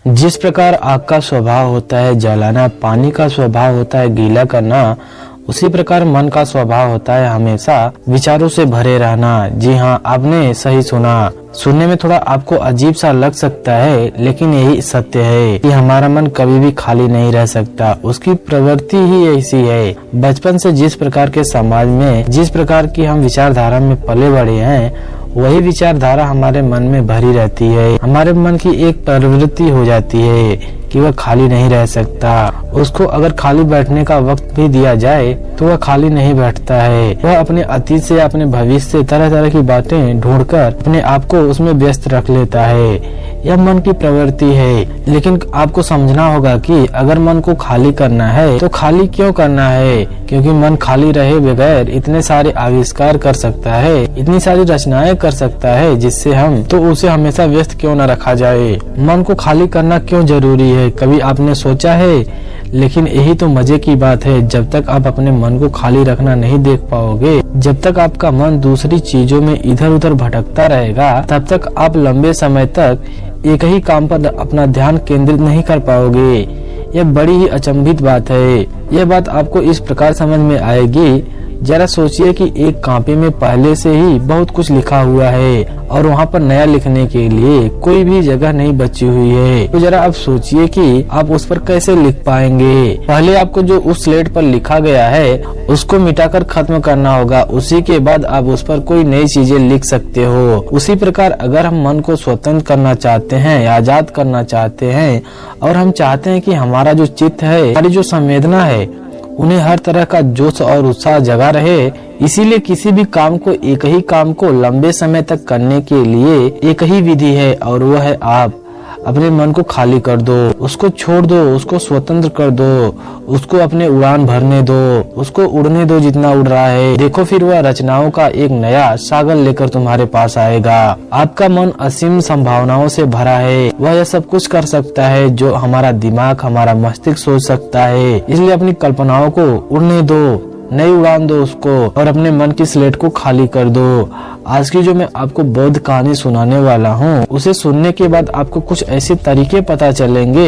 जिस प्रकार आग का स्वभाव होता है जलाना, पानी का स्वभाव होता है गीला करना, उसी प्रकार मन का स्वभाव होता है हमेशा विचारों से भरे रहना। जी हाँ, आपने सही सुना। सुनने में थोड़ा आपको अजीब सा लग सकता है, लेकिन यही सत्य है कि हमारा मन कभी भी खाली नहीं रह सकता। उसकी प्रवृत्ति ही ऐसी है। बचपन से जिस प्रकार के समाज में, जिस प्रकार की हम विचारधारा में पले बड़े हैं, वही विचारधारा हमारे मन में भरी रहती है। हमारे मन की एक प्रवृत्ति हो जाती है कि वह खाली नहीं रह सकता। उसको अगर खाली बैठने का वक्त भी दिया जाए तो वह खाली नहीं बैठता है। वह अपने अतीत से, अपने भविष्य से तरह तरह की बातें ढूंढकर अपने आप को उसमें व्यस्त रख लेता है। यह मन की प्रवृत्ति है। लेकिन आपको समझना होगा कि अगर मन को खाली करना है तो खाली क्यों करना है, क्योंकि मन खाली रहे बगैर इतने सारे आविष्कार कर सकता है, इतनी सारी रचनाएं कर सकता है, जिससे हम तो उसे हमेशा व्यस्त क्यों न रखा जाए। मन को खाली करना क्यों जरूरी है, कभी आपने सोचा है? लेकिन यही तो मजे की बात है। जब तक आप अपने मन को खाली रखना नहीं देख पाओगे, जब तक आपका मन दूसरी चीजों में इधर उधर भटकता रहेगा, तब तक आप लंबे समय तक एक ही काम पर अपना ध्यान केंद्रित नहीं कर पाओगे। यह बड़ी ही अचंभित बात है। यह बात आपको इस प्रकार समझ में आएगी। जरा सोचिए कि एक कॉपी में पहले से ही बहुत कुछ लिखा हुआ है और वहाँ पर नया लिखने के लिए कोई भी जगह नहीं बची हुई है। तो जरा आप सोचिए कि आप उस पर कैसे लिख पाएंगे। पहले आपको जो उस स्लेट पर लिखा गया है उसको मिटाकर खत्म करना होगा, उसी के बाद आप उस पर कोई नई चीजें लिख सकते हो। उसी प्रकार अगर हम मन को स्वतंत्र करना चाहते हैं, आजाद करना चाहते हैं, और हम चाहते हैं कि हमारा जो चित्त है, हमारी जो संवेदना है, उन्हें हर तरह का जोश और उत्साह जगा रहे, इसीलिए किसी भी काम को, एक ही काम को लंबे समय तक करने के लिए एक ही विधि है, और वह है आप अपने मन को खाली कर दो, उसको छोड़ दो, उसको स्वतंत्र कर दो, उसको अपने उड़ान भरने दो, उसको उड़ने दो जितना उड़ रहा है। देखो फिर वह रचनाओं का एक नया सागर लेकर तुम्हारे पास आएगा। आपका मन असीम संभावनाओं से भरा है। वह यह सब कुछ कर सकता है जो हमारा दिमाग, हमारा मस्तिष्क सोच सकता है। इसलिए अपनी कल्पनाओं को उड़ने दो, नई उड़ान दो उसको, और अपने मन की स्लेट को खाली कर दो। आज की जो मैं आपको बौद्ध कहानी सुनाने वाला हूँ, उसे सुनने के बाद आपको कुछ ऐसे तरीके पता चलेंगे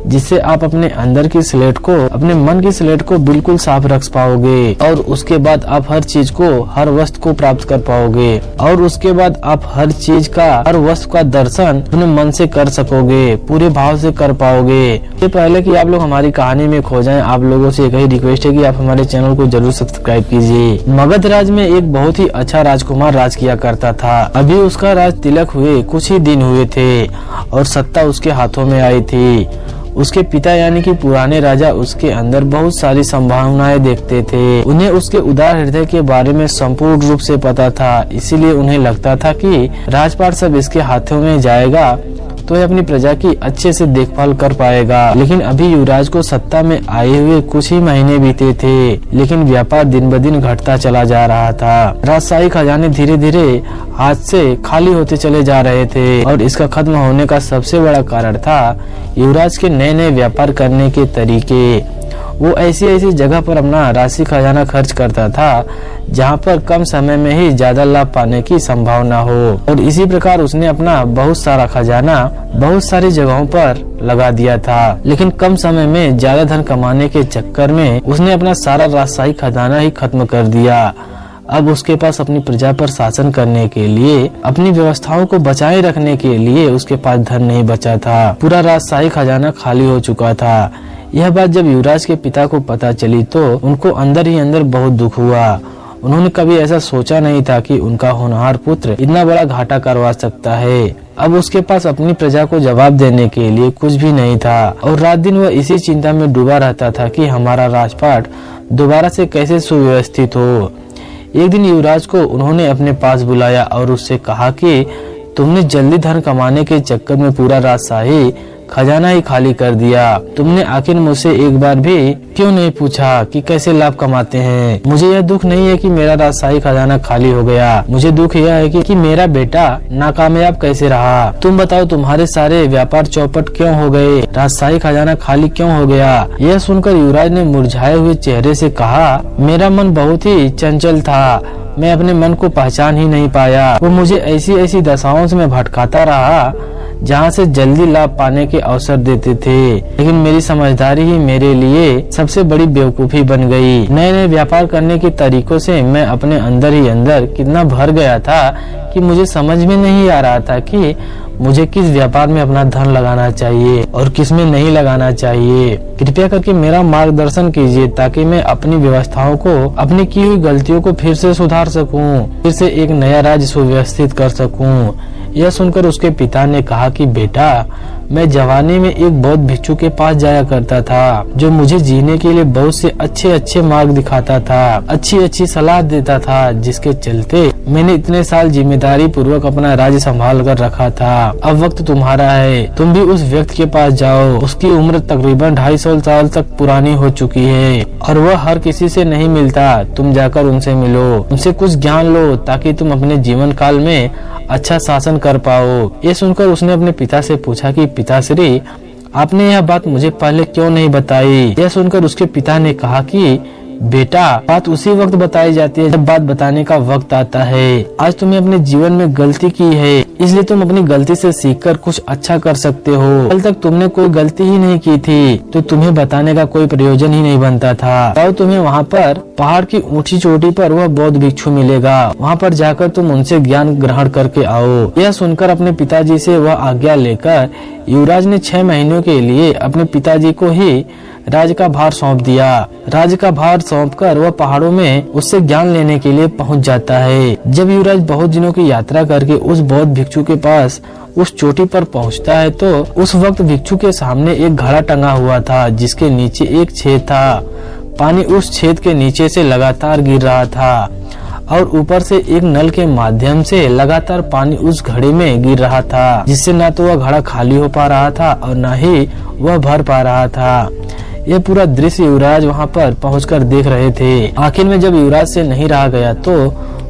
जिससे आप अपने अंदर की स्लेट को, अपने मन की स्लेट को बिल्कुल साफ रख पाओगे, और उसके बाद आप हर चीज को, हर वस्तु को प्राप्त कर पाओगे, और उसके बाद आप हर चीज का, हर वस्तु का दर्शन अपने मन से कर सकोगे, पूरे भाव से कर पाओगे। इससे पहले कि आप लोग हमारी कहानी में खो जाएं, आप लोगों से एक ही रिक्वेस्ट है कि आप हमारे चैनल को जरूर सब्सक्राइब कीजिए। मगध राज में एक बहुत ही अच्छा राजकुमार राज किया करता था। अभी उसका राज तिलक हुए कुछ ही दिन हुए थे और सत्ता उसके हाथों में आई थी। उसके पिता यानी कि पुराने राजा उसके अंदर बहुत सारी संभावनाएं देखते थे। उन्हें उसके उदार हृदय के बारे में संपूर्ण रूप से पता था, इसीलिए उन्हें लगता था कि राजपाट सब इसके हाथों में जाएगा तो यह अपनी प्रजा की अच्छे से देखभाल कर पाएगा। लेकिन अभी युवराज को सत्ता में आए हुए कुछ ही महीने बीते थे, लेकिन व्यापार दिन ब दिन घटता चला जा रहा था। राजशाही खजाने धीरे धीरे हाथ से खाली होते चले जा रहे थे, और इसका खत्म होने का सबसे बड़ा कारण था युवराज के नए नए व्यापार करने के तरीके। वो ऐसी ऐसी जगह पर अपना राशि खजाना खर्च करता था जहाँ पर कम समय में ही ज्यादा लाभ पाने की संभावना हो, और इसी प्रकार उसने अपना बहुत सारा खजाना बहुत सारी जगहों पर लगा दिया था। लेकिन कम समय में ज्यादा धन कमाने के चक्कर में उसने अपना सारा राजशाही खजाना ही खत्म कर दिया। अब उसके पास अपनी प्रजा पर शासन करने के लिए, अपनी व्यवस्थाओं को बचाए रखने के लिए उसके पास धन नहीं बचा था। पूरा राजशाही खजाना खाली हो चुका था। यह बात जब युवराज के पिता को पता चली तो उनको अंदर ही अंदर बहुत दुख हुआ। उन्होंने कभी ऐसा सोचा नहीं था कि उनका होनहार पुत्र इतना बड़ा घाटा करवा सकता है। अब उसके पास अपनी प्रजा को जवाब देने के लिए कुछ भी नहीं था, और रात दिन वह इसी चिंता में डूबा रहता था कि हमारा राजपाट दोबारा से कैसे सुव्यवस्थित हो। एक दिन युवराज को उन्होंने अपने पास बुलाया और उससे कहा कि तुमने जल्दी धन कमाने के चक्कर में पूरा राजशाही खजाना ही खाली कर दिया। तुमने आखिर मुझसे एक बार भी क्यों नहीं पूछा कि कैसे लाभ कमाते हैं। मुझे यह दुख नहीं है कि मेरा राजशाही खजाना खाली हो गया, मुझे दुख यह है कि मेरा बेटा नाकामयाब कैसे रहा। तुम बताओ, तुम्हारे सारे व्यापार चौपट क्यों हो गए, राजशाही खजाना खाली क्यों हो गया। यह सुनकर युवराज ने मुरझाए हुए चेहरे से कहा, मेरा मन बहुत ही चंचल था, मैं अपने मन को पहचान ही नहीं पाया। वो मुझे ऐसी ऐसी दशाओं में भटकाता रहा जहाँ से जल्दी लाभ पाने के अवसर देते थे, लेकिन मेरी समझदारी ही मेरे लिए सबसे बड़ी बेवकूफी बन गई। नए नए व्यापार करने के तरीकों से मैं अपने अंदर ही अंदर कितना भर गया था कि मुझे समझ में नहीं आ रहा था कि मुझे किस व्यापार में अपना धन लगाना चाहिए और किस में नहीं लगाना चाहिए। कृपया करके मेरा मार्गदर्शन कीजिए ताकि मैं अपनी व्यवस्थाओं को, अपनी की हुई गलतियों को फिर से सुधार सकूं, फिर से एक नया राज्य सुव्यवस्थित कर सकूं। यह सुनकर उसके पिता ने कहा कि बेटा, मैं जवानी में एक बौद्ध भिक्षु के पास जाया करता था, जो मुझे जीने के लिए बहुत से अच्छे अच्छे मार्ग दिखाता था, अच्छी अच्छी सलाह देता था, जिसके चलते मैंने इतने साल जिम्मेदारी पूर्वक अपना राज्य संभाल कर रखा था। अब वक्त तुम्हारा है, तुम भी उस व्यक्ति के पास जाओ। उसकी उम्र तकरीबन 250 साल तक पुरानी हो चुकी है और वह हर किसी से नहीं मिलता। तुम जाकर उनसे मिलो, उनसे कुछ ज्ञान लो ताकि तुम अपने जीवन काल में अच्छा शासन कर पाओ। ये सुनकर उसने अपने पिता से पूछा कि पिताश्री, आपने यह बात मुझे पहले क्यों नहीं बताई? यह सुनकर उसके पिता ने कहा कि बेटा, बात उसी वक्त बताई जाती है जब बात बताने का वक्त आता है। आज तुमने अपने जीवन में गलती की है, इसलिए तुम अपनी गलती से सीखकर कुछ अच्छा कर सकते हो। कल तक तुमने कोई गलती ही नहीं की थी तो तुम्हें बताने का कोई प्रयोजन ही नहीं बनता था। और तुम्हें वहाँ पर पहाड़ की ऊंची चोटी पर वह बौद्ध भिक्षु मिलेगा, वहाँ पर जाकर तुम उनसे ज्ञान ग्रहण करके आओ। यह सुनकर अपने पिताजी से वह आज्ञा लेकर युवराज ने 6 महीनों के लिए अपने पिताजी को ही राज्य का भार सौंप दिया। राज्य का भार सौंपकर वह पहाड़ों में उससे ज्ञान लेने के लिए पहुंच जाता है। जब युवराज बहुत दिनों की यात्रा करके उस बौद्ध भिक्षु के पास उस चोटी पर पहुंचता है तो उस वक्त भिक्षु के सामने एक घड़ा टंगा हुआ था, जिसके नीचे एक छेद था। पानी उस छेद के नीचे से लगातार गिर रहा था और ऊपर से एक नल के माध्यम से लगातार पानी उस घड़े में गिर रहा था, जिससे न तो वह घड़ा खाली हो पा रहा था और न ही वह भर पा रहा था। यह पूरा दृश्य युवराज वहां पर पहुंचकर देख रहे थे। आखिर में जब युवराज से नहीं रहा गया तो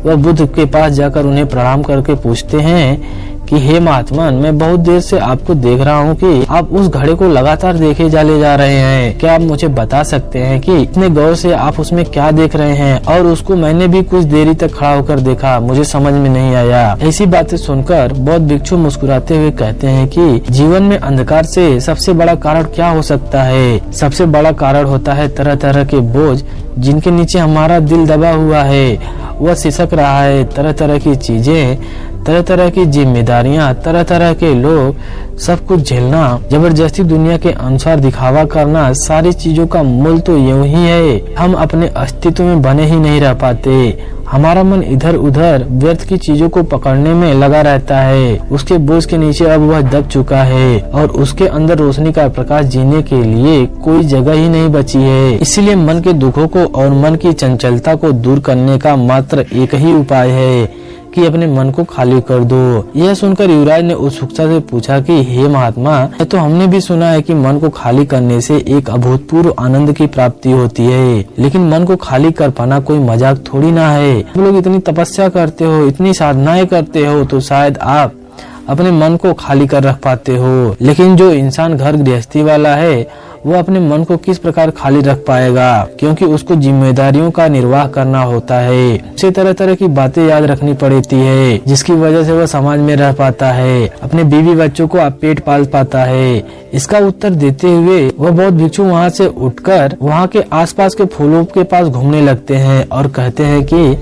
वह बुद्ध के पास जाकर उन्हें प्रणाम करके पूछते हैं कि हे महात्मन, मैं बहुत देर से आपको देख रहा हूँ कि आप उस घड़े को लगातार देखे ले जा रहे हैं। क्या आप मुझे बता सकते हैं कि इतने गौर से आप उसमें क्या देख रहे हैं? और उसको मैंने भी कुछ देरी तक खड़ा होकर देखा, मुझे समझ में नहीं आया। ऐसी बातें सुनकर बौद्ध भिक्षु मुस्कुराते हुए कहते हैं कि जीवन में अंधकार से सबसे बड़ा कारण क्या हो सकता है? सबसे बड़ा कारण होता है तरह तरह के बोझ जिनके नीचे हमारा दिल दबा हुआ है, वह सिसक रहा है। तरह तरह की चीजें, तरह तरह की जिम्मेदारियां, तरह तरह के लोग, सब कुछ झेलना, जबरदस्ती दुनिया के अनुसार दिखावा करना, सारी चीजों का मूल तो यूं ही है। हम अपने अस्तित्व में बने ही नहीं रह पाते। हमारा मन इधर उधर व्यर्थ की चीजों को पकड़ने में लगा रहता है। उसके बोझ के नीचे अब वह दब चुका है और उसके अंदर रोशनी का प्रकाश जीने के लिए कोई जगह ही नहीं बची है। इसीलिए मन के दुखों को और मन की चंचलता को दूर करने का मात्र एक ही उपाय है कि अपने मन को खाली कर दो। यह सुनकर युवराज ने उत्सुकता से पूछा कि हे महात्मा, तो हमने भी सुना है कि मन को खाली करने से एक अभूतपूर्व आनंद की प्राप्ति होती है, लेकिन मन को खाली कर पाना कोई मजाक थोड़ी ना है। आप लोग इतनी तपस्या करते हो, इतनी साधनाएं करते हो, तो शायद आप अपने मन को खाली कर रख पाते हो, लेकिन जो इंसान घर गृहस्थी वाला है वो अपने मन को किस प्रकार खाली रख पाएगा? क्योंकि उसको जिम्मेदारियों का निर्वाह करना होता है, उसे तरह तरह की बातें याद रखनी पड़ती है, जिसकी वजह से वह समाज में रह पाता है, अपने बीवी बच्चों को पेट पाल पाता है। इसका उत्तर देते हुए वह बौद्ध भिक्षु वहाँ से उठकर वहाँ के आसपास के फूलों के पास घूमने लगते हैं और कहते हैं कि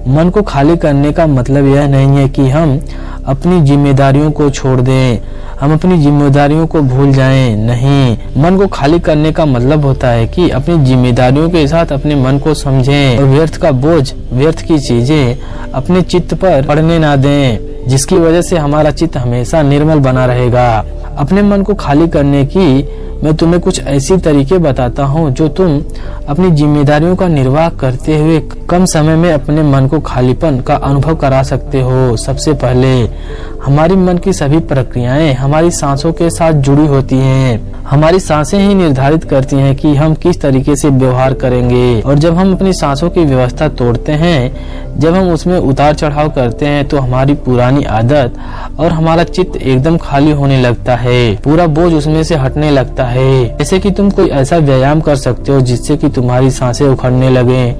मन को खाली करने का मतलब यह नहीं है कि हम अपनी जिम्मेदारियों को छोड़ दें, हम अपनी जिम्मेदारियों को भूल जाएं। नहीं, मन को खाली करने का मतलब होता है कि अपनी जिम्मेदारियों के साथ अपने मन को समझें और व्यर्थ का बोझ, व्यर्थ की चीजें अपने चित्त पर पड़ने ना दें, जिसकी वजह से हमारा चित्त हमेशा निर्मल बना रहेगा। अपने मन को खाली करने की मैं तुम्हें कुछ ऐसी तरीके बताता हूँ जो तुम अपनी जिम्मेदारियों का निर्वाह करते हुए कम समय में अपने मन को खालीपन का अनुभव करा सकते हो। सबसे पहले, हमारी मन की सभी प्रक्रियाएं हमारी सांसों के साथ जुड़ी होती हैं। हमारी सांसें ही निर्धारित करती हैं कि हम किस तरीके से व्यवहार करेंगे, और जब हम अपनी सांसों की व्यवस्था तोड़ते हैं, जब हम उसमें उतार चढ़ाव करते हैं, तो हमारी पुरानी आदत और हमारा चित्त एकदम खाली होने लगता है, पूरा बोझ उसमें से हटने लगता है। जैसे कि तुम कोई ऐसा व्यायाम कर सकते हो जिससे कि तुम्हारी सांसें उखड़ने लगे,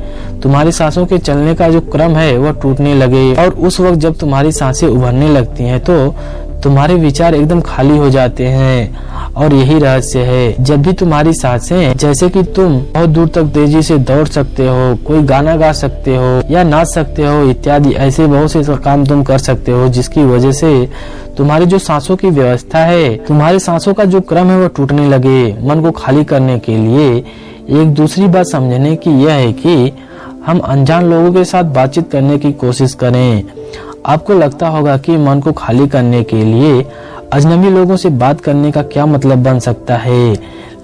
तुम्हारी सांसों के चलने का जो क्रम है वह टूटने लगे, और उस वक्त जब तुम्हारी सांसें उभरने लगती हैं तो तुम्हारे विचार एकदम खाली हो जाते हैं। और यही रहस्य है, जब भी तुम्हारी सांसें, जैसे कि तुम बहुत दूर तक तेजी से दौड़ सकते हो, कोई गाना गा सकते हो या नाच सकते हो इत्यादि, ऐसे बहुत से काम तुम कर सकते हो, जिसकी वजह से तुम्हारी जो सांसों की व्यवस्था है, तुम्हारी सांसों का जो क्रम है वो टूटने लगे। मन को खाली करने के लिए एक दूसरी बात समझने की यह है कि हम अनजान लोगों के साथ बातचीत करने की कोशिश करें। आपको लगता होगा कि मन को खाली करने के लिए अजनबी लोगों से बात करने का क्या मतलब बन सकता है,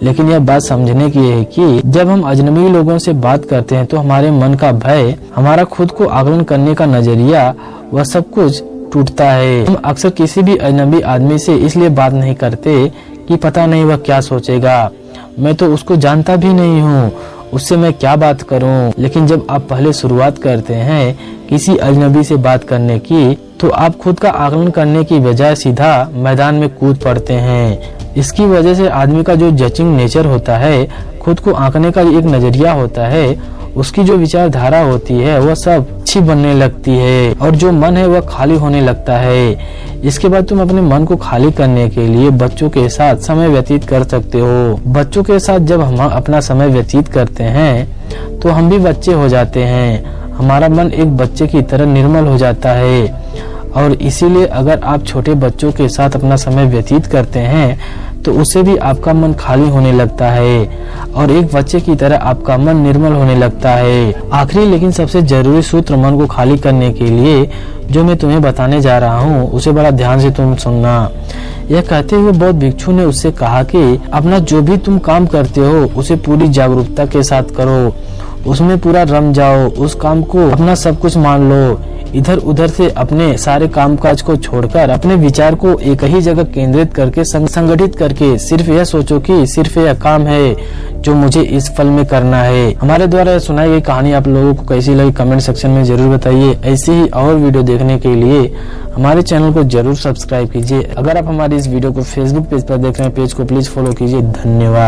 लेकिन यह बात समझने की है कि जब हम अजनबी लोगों से बात करते हैं तो हमारे मन का भय, हमारा खुद को आकलन करने का नजरिया, वह सब कुछ टूटता है। हम अक्सर किसी भी अजनबी आदमी से इसलिए बात नहीं करते कि पता नहीं वह क्या सोचेगा, मैं तो उसको जानता भी नहीं हूँ, उससे मैं क्या बात करूं। लेकिन जब आप पहले शुरुआत करते हैं किसी अजनबी से बात करने की, तो आप खुद का आकलन करने की बजाय सीधा मैदान में कूद पड़ते हैं। इसकी वजह से आदमी का जो जजिंग नेचर होता है, खुद को आंकने का एक नजरिया होता है, उसकी जो विचारधारा होती है वह सब अच्छी बनने लगती है और जो मन है वह खाली होने लगता है। इसके बाद तुम अपने मन को खाली करने के लिए बच्चों के साथ समय व्यतीत कर सकते हो। बच्चों के साथ जब हम अपना समय व्यतीत करते हैं तो हम भी बच्चे हो जाते हैं, हमारा मन एक बच्चे की तरह निर्मल हो जाता है। और इसीलिए अगर आप छोटे बच्चों के साथ अपना समय व्यतीत करते हैं तो उससे भी आपका मन खाली होने लगता है और एक बच्चे की तरह आपका मन निर्मल होने लगता है। आखिरी लेकिन सबसे जरूरी सूत्र मन को खाली करने के लिए जो मैं तुम्हें बताने जा रहा हूँ, उसे बड़ा ध्यान से तुम सुनना। यह कहते हुए बौद्ध भिक्षु ने उससे कहा कि अपना जो भी तुम काम करते हो उसे पूरी जागरूकता के साथ करो, उसमें पूरा रम जाओ, उस काम को अपना सब कुछ मान लो। इधर उधर से अपने सारे कामकाज को छोड़कर अपने विचार को एक ही जगह केंद्रित करके संगठित करके सिर्फ यह सोचो कि सिर्फ यह काम है जो मुझे इस पल में करना है। हमारे द्वारा सुनाई गई कहानी आप लोगों को कैसी लगी कमेंट सेक्शन में जरूर बताइए। ऐसे ही और वीडियो देखने के लिए हमारे चैनल को जरूर सब्सक्राइब कीजिए। अगर आप हमारी इस वीडियो को फेसबुक पेज पर देख रहे हैं, पेज को प्लीज फॉलो कीजिए। धन्यवाद।